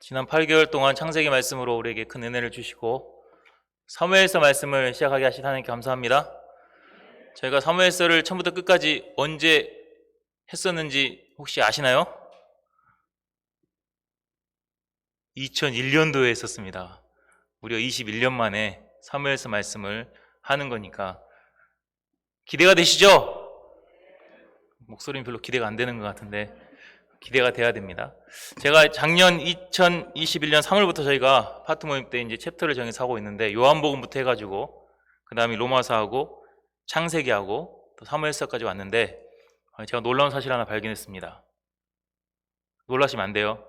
지난 8개월 동안 창세기 말씀으로 우리에게 큰 은혜를 주시고 사무엘서 말씀을 시작하게 하신 하나님께 감사합니다. 저희가 사무엘서를 처음부터 끝까지 언제 했었는지 혹시 아시나요? 2001년도에 했었습니다. 무려 21년 만에 사무엘서 말씀을 하는 거니까 기대가 되시죠? 목소리는 별로 기대가 안 되는 것 같은데 기대가 돼야 됩니다. 제가 작년 2021년 3월부터 저희가 파트 모임 때 이제 챕터를 정해서 하고 있는데 요한복음부터 해가지고 그 다음에 로마서하고 창세기하고 또 사무엘서까지 왔는데 제가 놀라운 사실 하나 발견했습니다. 놀라시면 안 돼요.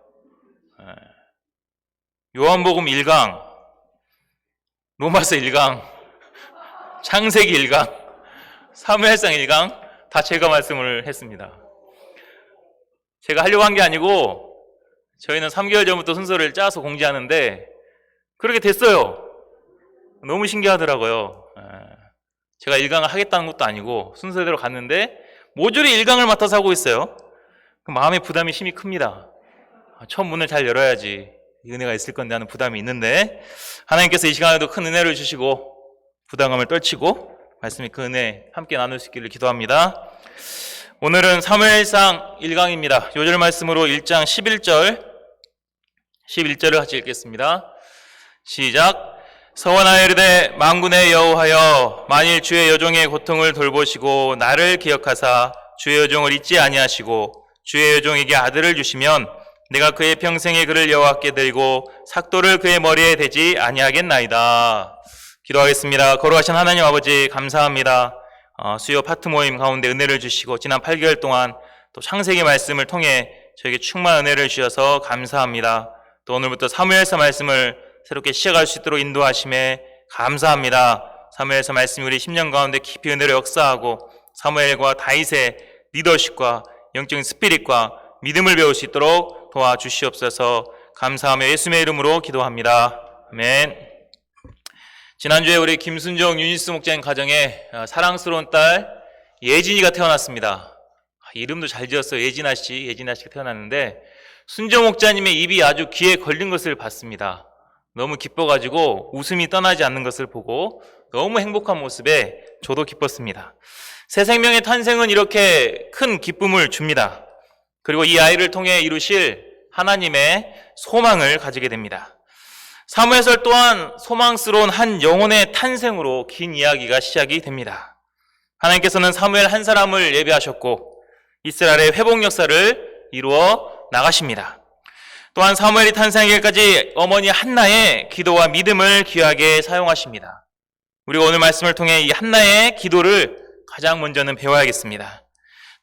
요한복음 1강, 로마서 1강, 창세기 1강, 사무엘상 1강 다 제가 말씀을 했습니다. 제가 하려고 한 게 아니고 저희는 3개월 전부터 순서를 짜서 공지하는데 그렇게 됐어요. 너무 신기하더라고요. 제가 1강을 하겠다는 것도 아니고 순서대로 갔는데 모조리 1강을 맡아서 하고 있어요. 마음의 부담이 심히 큽니다. 처음 문을 잘 열어야지 은혜가 있을 건데 하는 부담이 있는데 하나님께서 이 시간에도 큰 은혜를 주시고 부담감을 떨치고 말씀의 그 은혜 함께 나눌 수 있기를 기도합니다. 오늘은 사무엘상 1강입니다. 요절 말씀으로 1장 11절을 같이 읽겠습니다. 시작. 서원하여 이르되 만군의 여호와여 만일 주의 여종의 고통을 돌보시고 나를 기억하사 주의 여종을 잊지 아니하시고 주의 여종에게 아들을 주시면 내가 그의 평생에 그를 여호와께 들고 삭도를 그의 머리에 대지 아니하겠나이다. 기도하겠습니다. 거룩하신 하나님 아버지 감사합니다. 수요 파트 모임 가운데 은혜를 주시고 지난 8개월 동안 또 창세기 말씀을 통해 저에게 충만한 은혜를 주셔서 감사합니다. 또 오늘부터 사무엘서 말씀을 새롭게 시작할 수 있도록 인도하심에 감사합니다. 사무엘서 말씀이 우리 10년 가운데 깊이 은혜를 역사하고 사무엘과 다윗의 리더십과 영적인 스피릿과 믿음을 배울 수 있도록 도와주시옵소서. 감사하며 예수님의 이름으로 기도합니다. 아멘. 지난주에 우리 김순정 유니스 목자님 가정에 사랑스러운 딸 예진이가 태어났습니다. 이름도 잘 지었어요. 예진아 씨가 태어났는데 순정 목자님의 입이 아주 귀에 걸린 것을 봤습니다. 너무 기뻐가지고 웃음이 떠나지 않는 것을 보고 너무 행복한 모습에 저도 기뻤습니다. 새 생명의 탄생은 이렇게 큰 기쁨을 줍니다. 그리고 이 아이를 통해 이루실 하나님의 소망을 가지게 됩니다. 사무엘서 또한 소망스러운 한 영혼의 탄생으로 긴 이야기가 시작이 됩니다. 하나님께서는 사무엘 한 사람을 예비하셨고 이스라엘의 회복 역사를 이루어 나가십니다. 또한 사무엘이 탄생하기까지 어머니 한나의 기도와 믿음을 귀하게 사용하십니다. 우리가 오늘 말씀을 통해 이 한나의 기도를 가장 먼저는 배워야겠습니다.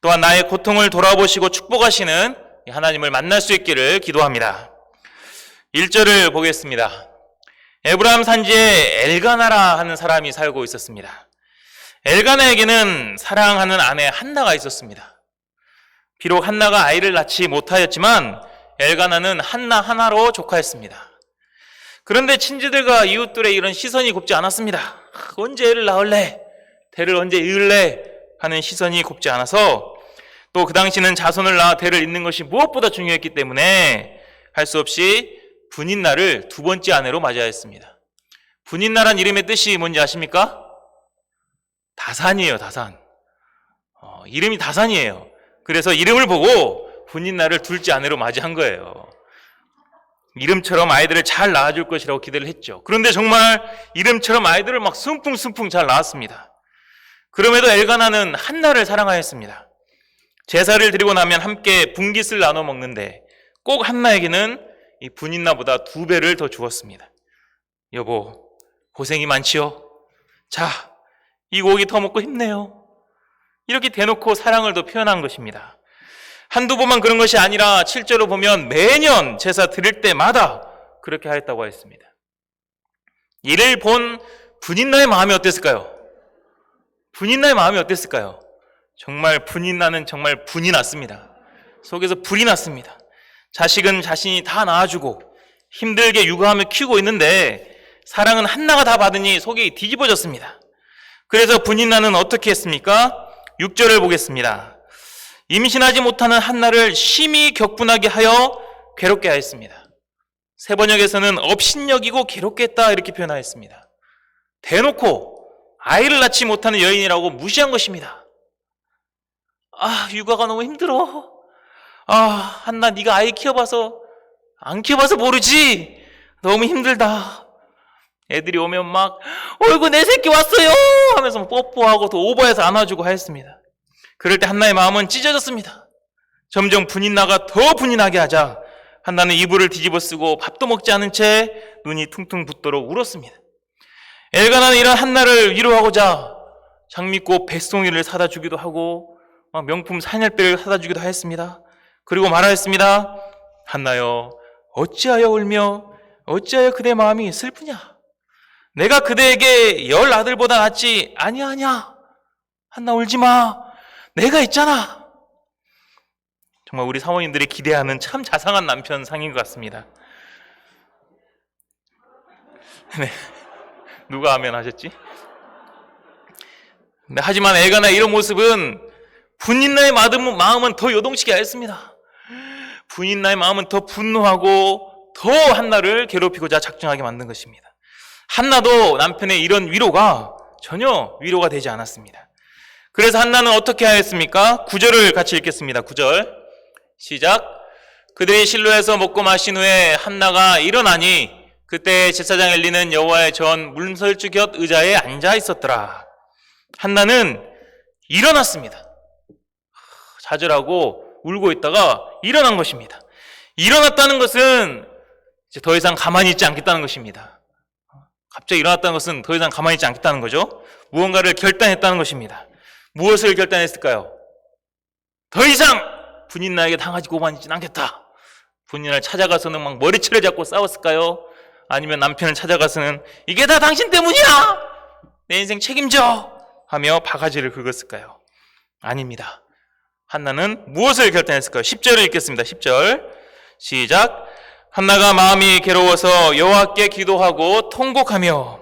또한 나의 고통을 돌아보시고 축복하시는 하나님을 만날 수 있기를 기도합니다. 1절을 보겠습니다. 에브라임 산지에 엘가나라 하는 사람이 살고 있었습니다. 엘가나에게는 사랑하는 아내 한나가 있었습니다. 비록 한나가 아이를 낳지 못하였지만 엘가나는 한나 하나로 조카였습니다. 그런데 친지들과 이웃들의 이런 시선이 곱지 않았습니다. 언제 애를 낳을래? 대를 언제 이을래? 하는 시선이 곱지 않아서 또 그 당시는 자손을 낳아 대를 잇는 것이 무엇보다 중요했기 때문에 할 수 없이 분인날을 두 번째 아내로 맞이하여 했습니다. 분인날한 이름의 뜻이 뭔지 아십니까? 다산이에요, 다산. 이름이 다산이에요. 그래서 이름을 보고 분인날을 둘째 아내로 맞이한 거예요. 이름처럼 아이들을 잘 낳아줄 것이라고 기대를 했죠. 그런데 정말 이름처럼 아이들을 막 순풍순풍 잘 낳았습니다. 그럼에도 엘가나는 한나를 사랑하였습니다. 제사를 드리고 나면 함께 분깃을 나눠 먹는데 꼭 한나에게는 이 분인나보다 2배를 더 주었습니다. 여보, 고생이 많지요? 자, 이 고기 더 먹고 힘내요. 이렇게 대놓고 사랑을 더 표현한 것입니다. 한두 번만 그런 것이 아니라 7절로 보면 매년 제사 드릴 때마다 그렇게 하였다고 했습니다. 이를 본 분인나의 마음이 어땠을까요? 분인나의 마음이 어땠을까요? 정말 분인나는 정말 분이 났습니다. 속에서 불이 났습니다. 자식은 자신이 다 낳아주고 힘들게 육아하며 키우고 있는데 사랑은 한나가 다 받으니 속이 뒤집어졌습니다. 그래서 분인나는 어떻게 했습니까? 6절을 보겠습니다. 임신하지 못하는 한나를 심히 격분하게 하여 괴롭게 하였습니다. 새 번역에서는 업신여기고 괴롭겠다 이렇게 표현하였습니다. 대놓고 아이를 낳지 못하는 여인이라고 무시한 것입니다. 육아가 너무 힘들어. 한나 네가 아이 키워봐서 안 키워봐서 모르지. 너무 힘들다. 애들이 오면 막 어이구 내 새끼 왔어요 하면서 뽀뽀하고 더 오버해서 안아주고 하였습니다. 그럴 때 한나의 마음은 찢어졌습니다. 점점 분인나가 더 분인하게 하자 한나는 이불을 뒤집어 쓰고 밥도 먹지 않은 채 눈이 퉁퉁 붓도록 울었습니다. 엘가나는 이런 한나를 위로하고자 장미꽃 백송이를 사다 주기도 하고 명품 산열배를 사다 주기도 하였습니다. 그리고 말하였습니다. 한나여 어찌하여 울며 어찌하여 그대 마음이 슬프냐? 내가 그대에게 10 아들보다 낫지 아니하냐? 한나 울지마. 내가 있잖아. 정말 우리 사모님들이 기대하는 참 자상한 남편 상인 것 같습니다. 네. 누가 아멘 하셨지? 네, 하지만 엘가나의 이런 모습은 분인나의 마음은 더 요동치게 하였습니다. 분인나의 마음은 더 분노하고 더 한나를 괴롭히고자 작정하게 만든 것입니다. 한나도 남편의 이런 위로가 전혀 위로가 되지 않았습니다. 그래서 한나는 어떻게 하였습니까? 9절을 같이 읽겠습니다. 9절 시작. 그들이 실로에서 먹고 마신 후에 한나가 일어나니 그때 제사장 엘리는 여호와의 전 문설주 곁 의자에 앉아 있었더라. 한나는 일어났습니다. 좌절하고 울고 있다가 일어난 것입니다. 일어났다는 것은 이제 더 이상 가만히 있지 않겠다는 것입니다. 갑자기 일어났다는 것은 더 이상 가만히 있지 않겠다는 거죠. 무언가를 결단했다는 것입니다. 무엇을 결단했을까요? 더 이상 분인나에게 당하지 고만있진 않겠다. 분인을 찾아가서는 막 머리채를 잡고 싸웠을까요? 아니면 남편을 찾아가서는 이게 다 당신 때문이야! 내 인생 책임져! 하며 바가지를 긁었을까요? 아닙니다. 한나는 무엇을 결단했을까요? 10절을 읽겠습니다. 10절 시작. 한나가 마음이 괴로워서 여호와께 기도하고 통곡하며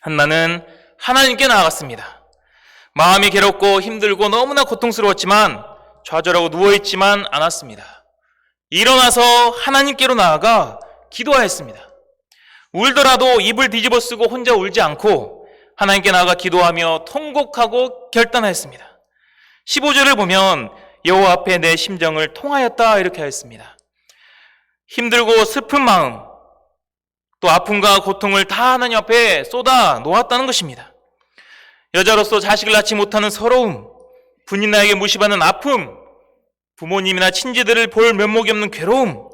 한나는 하나님께 나아갔습니다. 마음이 괴롭고 힘들고 너무나 고통스러웠지만 좌절하고 누워있지만 않았습니다. 일어나서 하나님께로 나아가 기도하였습니다. 울더라도 입을 뒤집어 쓰고 혼자 울지 않고 하나님께 나아가 기도하며 통곡하고 결단하였습니다. 15절을 보면 여호와 앞에 내 심정을 통하였다 이렇게 하였습니다. 힘들고 슬픈 마음 또 아픔과 고통을 다 하나님 앞에 쏟아 놓았다는 것입니다. 여자로서 자식을 낳지 못하는 서러움, 분인나에게 무시받는 아픔, 부모님이나 친지들을 볼 면목이 없는 괴로움,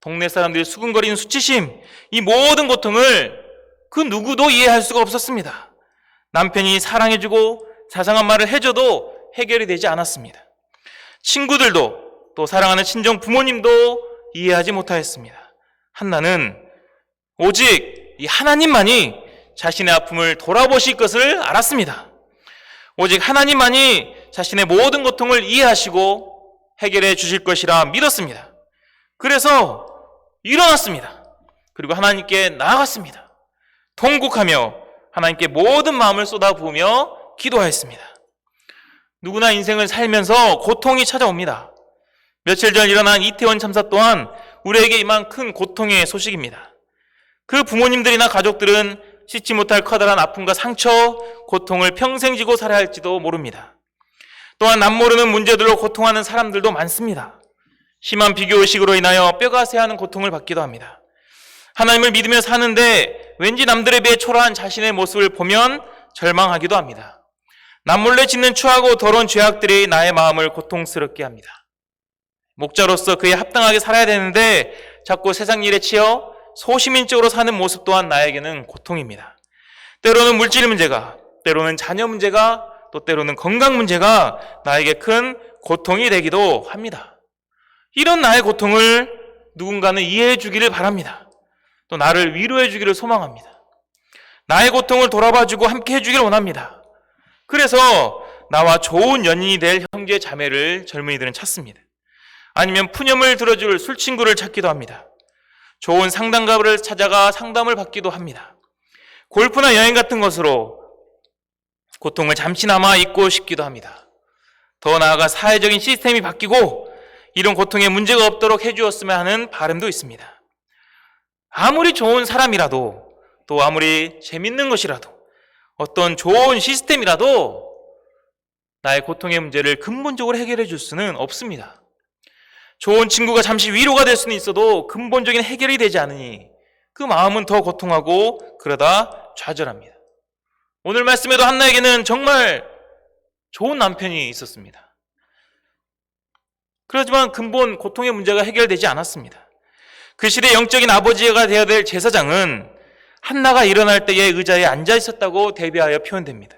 동네 사람들이 수근거리는 수치심, 이 모든 고통을 그 누구도 이해할 수가 없었습니다. 남편이 사랑해주고 자상한 말을 해줘도 해결이 되지 않았습니다. 친구들도 또 사랑하는 친정 부모님도 이해하지 못하였습니다. 한나는 오직 이 하나님만이 자신의 아픔을 돌아보실 것을 알았습니다. 오직 하나님만이 자신의 모든 고통을 이해하시고 해결해 주실 것이라 믿었습니다. 그래서 일어났습니다. 그리고 하나님께 나아갔습니다. 통곡하며 하나님께 모든 마음을 쏟아부으며 기도하였습니다. 누구나 인생을 살면서 고통이 찾아옵니다. 며칠 전 일어난 이태원 참사 또한 우리에게 임한 큰 고통의 소식입니다. 그 부모님들이나 가족들은 씻지 못할 커다란 아픔과 상처, 고통을 평생 지고 살아야 할지도 모릅니다. 또한 남모르는 문제들로 고통하는 사람들도 많습니다. 심한 비교의식으로 인하여 뼈가 쇠하는 고통을 받기도 합니다. 하나님을 믿으며 사는데 왠지 남들에 비해 초라한 자신의 모습을 보면 절망하기도 합니다. 남몰래 짓는 추하고 더러운 죄악들이 나의 마음을 고통스럽게 합니다. 목자로서 그에 합당하게 살아야 되는데 자꾸 세상 일에 치여 소시민적으로 사는 모습 또한 나에게는 고통입니다. 때로는 물질 문제가, 때로는 자녀 문제가, 또 때로는 건강 문제가 나에게 큰 고통이 되기도 합니다. 이런 나의 고통을 누군가는 이해해 주기를 바랍니다. 또 나를 위로해 주기를 소망합니다. 나의 고통을 돌아봐 주고 함께 해 주기를 원합니다. 그래서 나와 좋은 연인이 될 형제 자매를 젊은이들은 찾습니다. 아니면 푸념을 들어줄 술친구를 찾기도 합니다. 좋은 상담가를 찾아가 상담을 받기도 합니다. 골프나 여행 같은 것으로 고통을 잠시나마 잊고 싶기도 합니다. 더 나아가 사회적인 시스템이 바뀌고 이런 고통에 문제가 없도록 해주었으면 하는 바람도 있습니다. 아무리 좋은 사람이라도, 또 아무리 재밌는 것이라도, 어떤 좋은 시스템이라도 나의 고통의 문제를 근본적으로 해결해 줄 수는 없습니다. 좋은 친구가 잠시 위로가 될 수는 있어도 근본적인 해결이 되지 않으니 그 마음은 더 고통하고 그러다 좌절합니다. 오늘 말씀에도 한나에게는 정말 좋은 남편이 있었습니다. 그렇지만 근본 고통의 문제가 해결되지 않았습니다. 그 시대 영적인 아버지가 되어야 될 제사장은 한나가 일어날 때에 의자에 앉아 있었다고 대비하여 표현됩니다.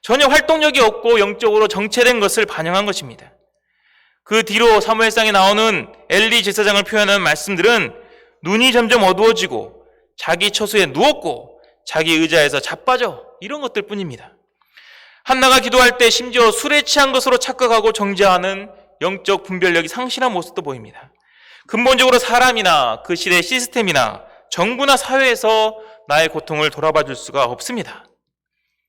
전혀 활동력이 없고 영적으로 정체된 것을 반영한 것입니다. 그 뒤로 사무엘상에 나오는 엘리 제사장을 표현하는 말씀들은 눈이 점점 어두워지고 자기 처소에 누웠고 자기 의자에서 자빠져, 이런 것들 뿐입니다. 한나가 기도할 때 심지어 술에 취한 것으로 착각하고 정죄하는 영적 분별력이 상실한 모습도 보입니다. 근본적으로 사람이나 그 시대의 시스템이나 정부나 사회에서 나의 고통을 돌아봐 줄 수가 없습니다.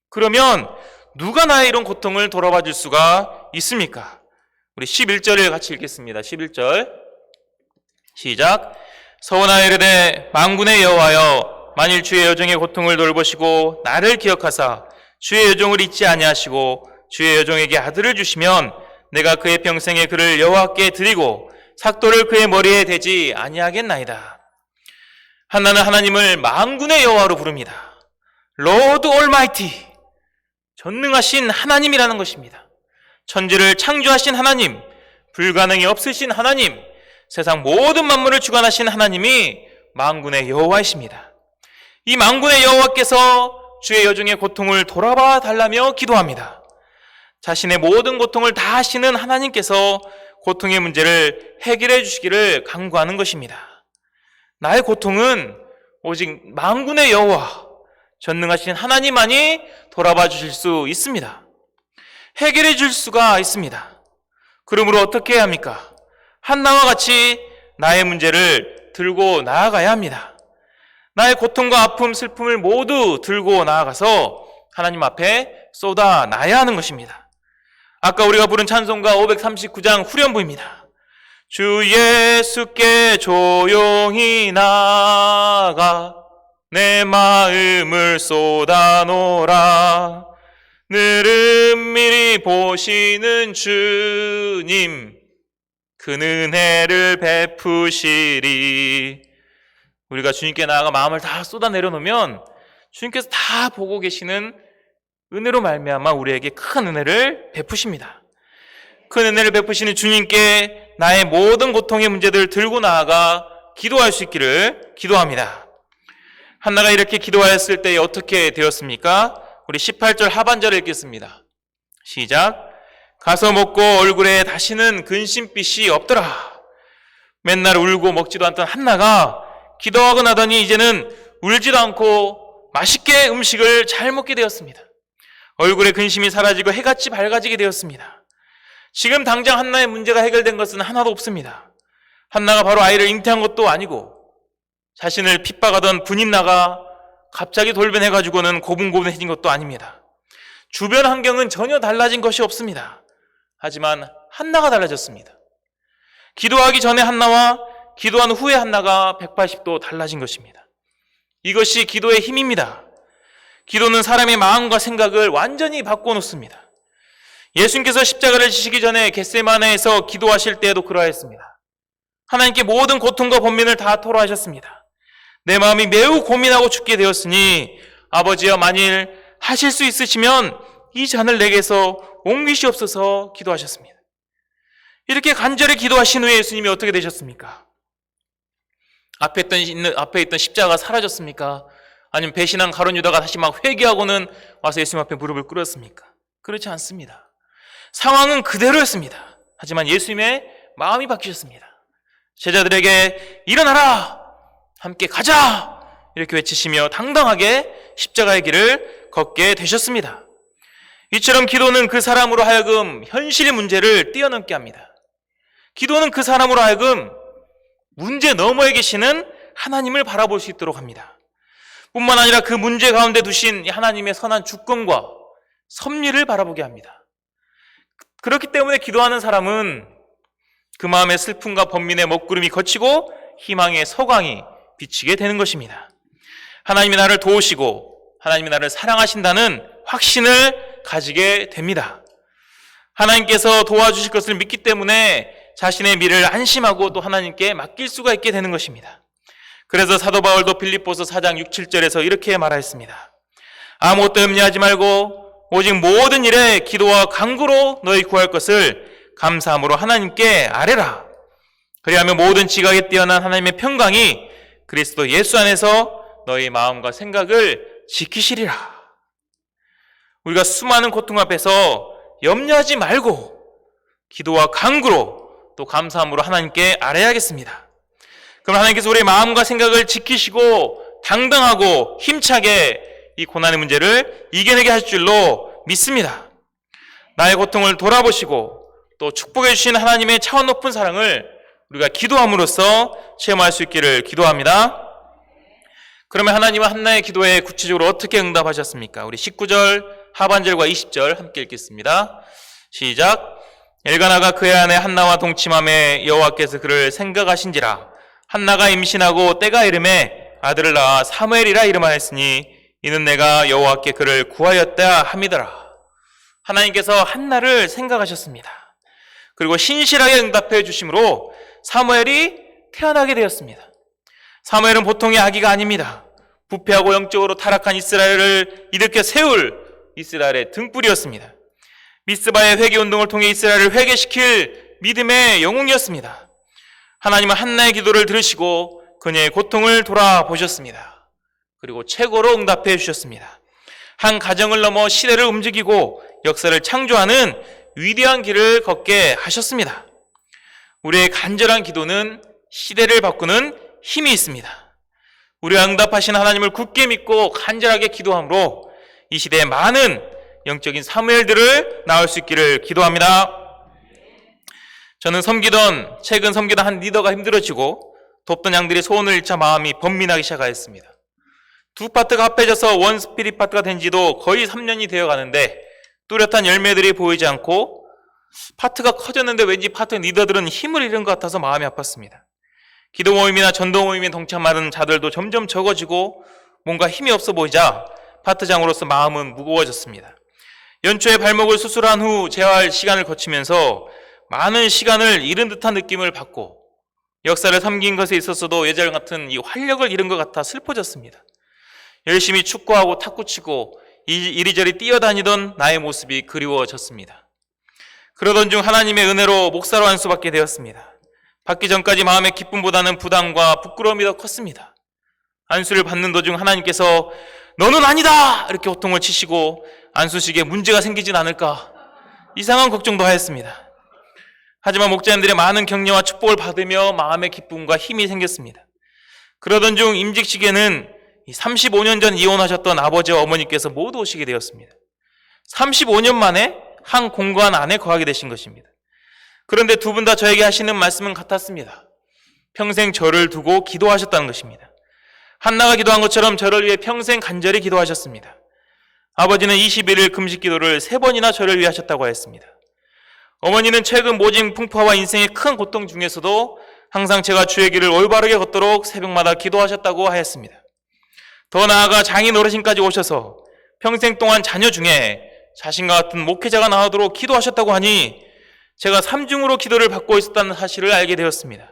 그러면 누가 나의 이런 고통을 돌아봐 줄 수가 있습니까? 우리 11절을 같이 읽겠습니다. 11절 시작. 서원하여 이르되 만군의 여호와여, 만일 주의 여종의 고통을 돌보시고 나를 기억하사 주의 여종을 잊지 아니하시고 주의 여종에게 아들을 주시면 내가 그의 평생에 그를 여호와께 드리고 삭도를 그의 머리에 대지 아니하겠나이다. 한나는 하나님을 만군의 여호와로 부릅니다. Lord Almighty, 전능하신 하나님이라는 것입니다. 천지를 창조하신 하나님, 불가능이 없으신 하나님, 세상 모든 만물을 주관하신 하나님이 만군의 여호와이십니다. 이 만군의 여호와께서 주의 여종의 고통을 돌아봐 달라며 기도합니다. 자신의 모든 고통을 다 하시는 하나님께서 고통의 문제를 해결해 주시기를 간구하는 것입니다. 나의 고통은 오직 만군의 여호와, 전능하신 하나님만이 돌아봐 주실 수 있습니다. 해결해 줄 수가 있습니다. 그러므로 어떻게 해야 합니까? 한나와 같이 나의 문제를 들고 나아가야 합니다. 나의 고통과 아픔, 슬픔을 모두 들고 나아가서 하나님 앞에 쏟아놔야 하는 것입니다. 아까 우리가 부른 찬송가 539장 후렴부입니다. 주 예수께 조용히 나아가 내 마음을 쏟아놓으라. 늘 은밀히 보시는 주님, 그 은혜를 베푸시리. 우리가 주님께 나아가 마음을 다 쏟아 내려놓으면 주님께서 다 보고 계시는 은혜로 말미암아 우리에게 큰 은혜를 베푸십니다. 큰 은혜를 베푸시는 주님께 나의 모든 고통의 문제들을 들고 나아가 기도할 수 있기를 기도합니다. 한나가 이렇게 기도하였을 때 어떻게 되었습니까? 우리 18절 하반절을 읽겠습니다. 시작. 가서 먹고 얼굴에 다시는 근심빛이 없더라. 맨날 울고 먹지도 않던 한나가 기도하고 나더니 이제는 울지도 않고 맛있게 음식을 잘 먹게 되었습니다. 얼굴에 근심이 사라지고 해같이 밝아지게 되었습니다. 지금 당장 한나의 문제가 해결된 것은 하나도 없습니다. 한나가 바로 아이를 잉태한 것도 아니고 자신을 핍박하던 분인나가 갑자기 돌변해가지고는 고분고분해진 것도 아닙니다. 주변 환경은 전혀 달라진 것이 없습니다. 하지만 한나가 달라졌습니다. 기도하기 전에 한나와 기도한 후에 한나가 180도 달라진 것입니다. 이것이 기도의 힘입니다. 기도는 사람의 마음과 생각을 완전히 바꿔놓습니다. 예수님께서 십자가를 지시기 전에 겟세마네에서 기도하실 때에도 그러하였습니다. 하나님께 모든 고통과 번민을 다 토로하셨습니다. 내 마음이 매우 고민하고 죽게 되었으니 아버지여, 만일 하실 수 있으시면 이 잔을 내게서 옮기시옵소서 기도하셨습니다. 이렇게 간절히 기도하신 후에 예수님이 어떻게 되셨습니까? 앞에 있던 십자가가 사라졌습니까? 아니면 배신한 가룟 유다가 다시 막 회개하고는 와서 예수님 앞에 무릎을 꿇었습니까? 그렇지 않습니다. 상황은 그대로였습니다. 하지만 예수님의 마음이 바뀌셨습니다. 제자들에게 일어나라! 함께 가자! 이렇게 외치시며 당당하게 십자가의 길을 걷게 되셨습니다. 이처럼 기도는 그 사람으로 하여금 현실의 문제를 뛰어넘게 합니다. 기도는 그 사람으로 하여금 문제 너머에 계시는 하나님을 바라볼 수 있도록 합니다. 뿐만 아니라 그 문제 가운데 두신 하나님의 선한 주권과 섭리를 바라보게 합니다. 그렇기 때문에 기도하는 사람은 그 마음의 슬픔과 번민의 먹구름이 거치고 희망의 서광이 비치게 되는 것입니다. 하나님이 나를 도우시고 하나님이 나를 사랑하신다는 확신을 가지게 됩니다. 하나님께서 도와주실 것을 믿기 때문에 자신의 미래를 안심하고 또 하나님께 맡길 수가 있게 되는 것입니다. 그래서 사도 바울도 빌립보서 4장 6, 7절에서 이렇게 말하였습니다. 아무것도 염려하지 말고 오직 모든 일에 기도와 간구로 너희 구할 것을 감사함으로 하나님께 아뢰라. 그리하면 모든 지각에 뛰어난 하나님의 평강이 그리스도 예수 안에서 너희 마음과 생각을 지키시리라. 우리가 수많은 고통 앞에서 염려하지 말고 기도와 간구로 또 감사함으로 하나님께 아뢰야겠습니다. 그럼 하나님께서 우리의 마음과 생각을 지키시고 당당하고 힘차게 이 고난의 문제를 이겨내게 하실 줄로 믿습니다. 나의 고통을 돌아보시고 또 축복해 주신 하나님의 차원 높은 사랑을 우리가 기도함으로써 체험할 수 있기를 기도합니다. 그러면 하나님은 한나의 기도에 구체적으로 어떻게 응답하셨습니까? 우리 19절 하반절과 20절 함께 읽겠습니다. 시작. 엘가나가 그의 아내 한나와 동침함에 여호와께서 그를 생각하신지라. 한나가 임신하고 때가 이름에 아들을 낳아 사무엘이라 이름하였으니 이는 내가 여호와께 그를 구하였다 함이더라. 하나님께서 한나를 생각하셨습니다. 그리고 신실하게 응답해 주심으로 사무엘이 태어나게 되었습니다. 사무엘은 보통의 아기가 아닙니다. 부패하고 영적으로 타락한 이스라엘을 일으켜 세울 이스라엘의 등불이었습니다. 미스바의 회개운동을 통해 이스라엘을 회개시킬 믿음의 영웅이었습니다. 하나님은 한나의 기도를 들으시고 그녀의 고통을 돌아보셨습니다. 그리고 최고로 응답해 주셨습니다. 한 가정을 넘어 시대를 움직이고 역사를 창조하는 위대한 길을 걷게 하셨습니다. 우리의 간절한 기도는 시대를 바꾸는 힘이 있습니다. 우리가 응답하신 하나님을 굳게 믿고 간절하게 기도함으로 이 시대에 많은 영적인 사무엘들을 낳을 수 있기를 기도합니다. 저는 최근 섬기던 한 리더가 힘들어지고 돕던 양들이 소원을 잃자 마음이 번민하기 시작하였습니다. 두 파트가 합해져서 원 스피릿 파트가 된 지도 거의 3년이 되어 가는데 뚜렷한 열매들이 보이지 않고 파트가 커졌는데 왠지 파트 리더들은 힘을 잃은 것 같아서 마음이 아팠습니다. 기도 모임이나 전도 모임에 동참하는 자들도 점점 적어지고 뭔가 힘이 없어 보이자 파트장으로서 마음은 무거워졌습니다. 연초에 발목을 수술한 후 재활 시간을 거치면서 많은 시간을 잃은 듯한 느낌을 받고 역사를 섬긴 것에 있어서도 예전 같은 이 활력을 잃은 것 같아 슬퍼졌습니다. 열심히 축구하고 탁구치고 이리저리 뛰어다니던 나의 모습이 그리워졌습니다. 그러던 중 하나님의 은혜로 목사로 안수받게 되었습니다. 받기 전까지 마음의 기쁨보다는 부담과 부끄러움이 더 컸습니다. 안수를 받는 도중 하나님께서 너는 아니다! 이렇게 호통을 치시고 안수식에 문제가 생기진 않을까 이상한 걱정도 하였습니다. 하지만 목자님들의 많은 격려와 축복을 받으며 마음의 기쁨과 힘이 생겼습니다. 그러던 중 임직식에는 35년 전 이혼하셨던 아버지와 어머니께서 모두 오시게 되었습니다. 35년 만에 한 공간 안에 거하게 되신 것입니다. 그런데 두 분 다 저에게 하시는 말씀은 같았습니다. 평생 저를 두고 기도하셨다는 것입니다. 한나가 기도한 것처럼 저를 위해 평생 간절히 기도하셨습니다. 아버지는 21일 금식 기도를 3번이나 저를 위해 하셨다고 하였습니다. 어머니는 최근 모진 풍파와 인생의 큰 고통 중에서도 항상 제가 주의 길을 올바르게 걷도록 새벽마다 기도하셨다고 하였습니다. 더 나아가 장인 어르신까지 오셔서 평생 동안 자녀 중에 자신과 같은 목회자가 나오도록 기도하셨다고 하니 제가 삼중으로 기도를 받고 있었다는 사실을 알게 되었습니다.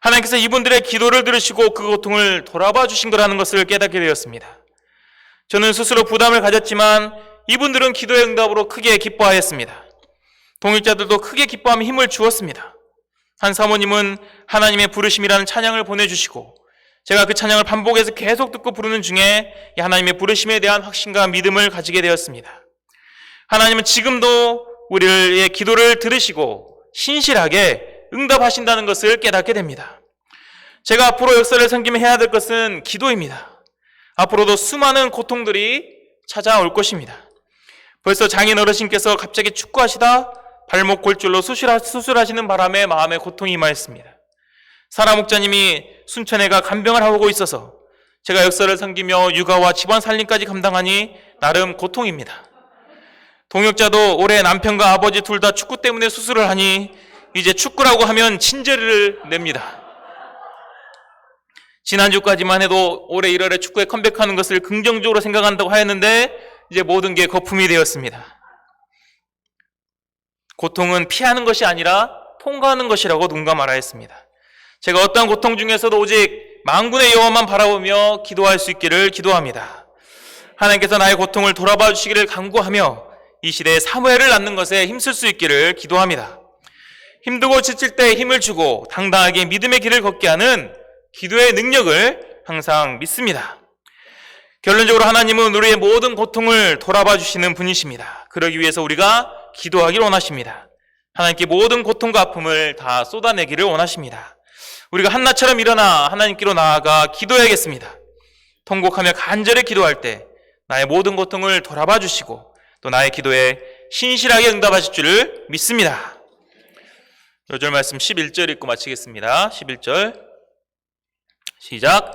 하나님께서 이분들의 기도를 들으시고 그 고통을 돌아봐 주신 거라는 것을 깨닫게 되었습니다. 저는 스스로 부담을 가졌지만 이분들은 기도의 응답으로 크게 기뻐하였습니다. 동역자들도 크게 기뻐하며 힘을 주었습니다. 한 사모님은 하나님의 부르심이라는 찬양을 보내주시고 제가 그 찬양을 반복해서 계속 듣고 부르는 중에 하나님의 부르심에 대한 확신과 믿음을 가지게 되었습니다. 하나님은 지금도 우리의 기도를 들으시고 신실하게 응답하신다는 것을 깨닫게 됩니다. 제가 앞으로 역사를 섬기며 해야 될 것은 기도입니다. 앞으로도 수많은 고통들이 찾아올 것입니다. 벌써 장인 어르신께서 갑자기 축구하시다 발목 골절로 수술하시는 바람에 마음에 고통이 임하였습니다. 사라 목자님이 순천에가 간병을 하고 있어서 제가 역사를 섬기며 육아와 집안 살림까지 감당하니 나름 고통입니다. 동역자도 올해 남편과 아버지 둘 다 축구 때문에 수술을 하니 이제 축구라고 하면 진저리를 냅니다. 지난주까지만 해도 올해 1월에 축구에 컴백하는 것을 긍정적으로 생각한다고 하였는데 이제 모든 게 거품이 되었습니다. 고통은 피하는 것이 아니라 통과하는 것이라고 누군가 말하였습니다. 제가 어떠한 고통 중에서도 오직 만군의 여호와만 바라보며 기도할 수 있기를 기도합니다. 하나님께서 나의 고통을 돌아봐 주시기를 간구하며 이 시대에 사무엘을 낳는 것에 힘쓸 수 있기를 기도합니다. 힘들고 지칠 때 힘을 주고 당당하게 믿음의 길을 걷게 하는 기도의 능력을 항상 믿습니다. 결론적으로 하나님은 우리의 모든 고통을 돌아봐 주시는 분이십니다. 그러기 위해서 우리가 기도하기를 원하십니다. 하나님께 모든 고통과 아픔을 다 쏟아내기를 원하십니다. 우리가 한나처럼 일어나 하나님께로 나아가 기도해야겠습니다. 통곡하며 간절히 기도할 때 나의 모든 고통을 돌아봐 주시고 또 나의 기도에 신실하게 응답하실 줄을 믿습니다. 요절 말씀 11절 읽고 마치겠습니다. 11절 시작.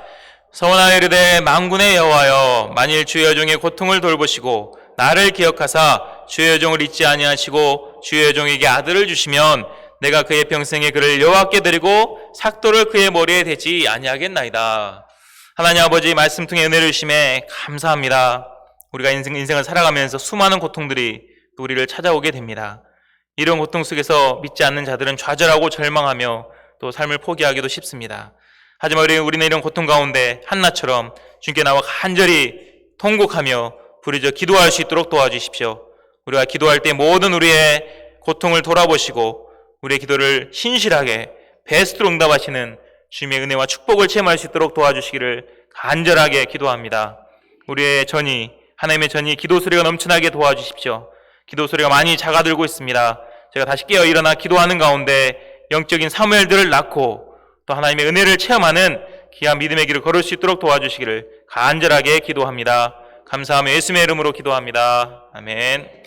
서원하여 이르되 만군의 여호와여 만일 주의 여종의 고통을 돌보시고 나를 기억하사 주의 여종을 잊지 아니하시고 주의 여종에게 아들을 주시면 내가 그의 평생에 그를 여호와께 드리고 삭도를 그의 머리에 대지 아니하겠나이다. 하나님 아버지 말씀 통해 은혜를 주심에 감사합니다. 우리가 인생을 살아가면서 수많은 고통들이 또 우리를 찾아오게 됩니다. 이런 고통 속에서 믿지 않는 자들은 좌절하고 절망하며 또 삶을 포기하기도 쉽습니다. 하지만 우리는 이런 고통 가운데 한나처럼 주님께 나와 간절히 통곡하며 부르짖어 기도할 수 있도록 도와주십시오. 우리가 기도할 때 모든 우리의 고통을 돌아보시고 우리의 기도를 신실하게 베스트로 응답하시는 주님의 은혜와 축복을 체험할 수 있도록 도와주시기를 간절하게 기도합니다. 우리의 전이, 하나님의 전이 기도 소리가 넘쳐나게 도와주십시오. 기도 소리가 많이 작아들고 있습니다. 제가 다시 깨어 일어나 기도하는 가운데 영적인 사무엘들을 낳고 또 하나님의 은혜를 체험하는 귀한 믿음의 길을 걸을 수 있도록 도와주시기를 간절하게 기도합니다. 감사하며 예수님의 이름으로 기도합니다. 아멘.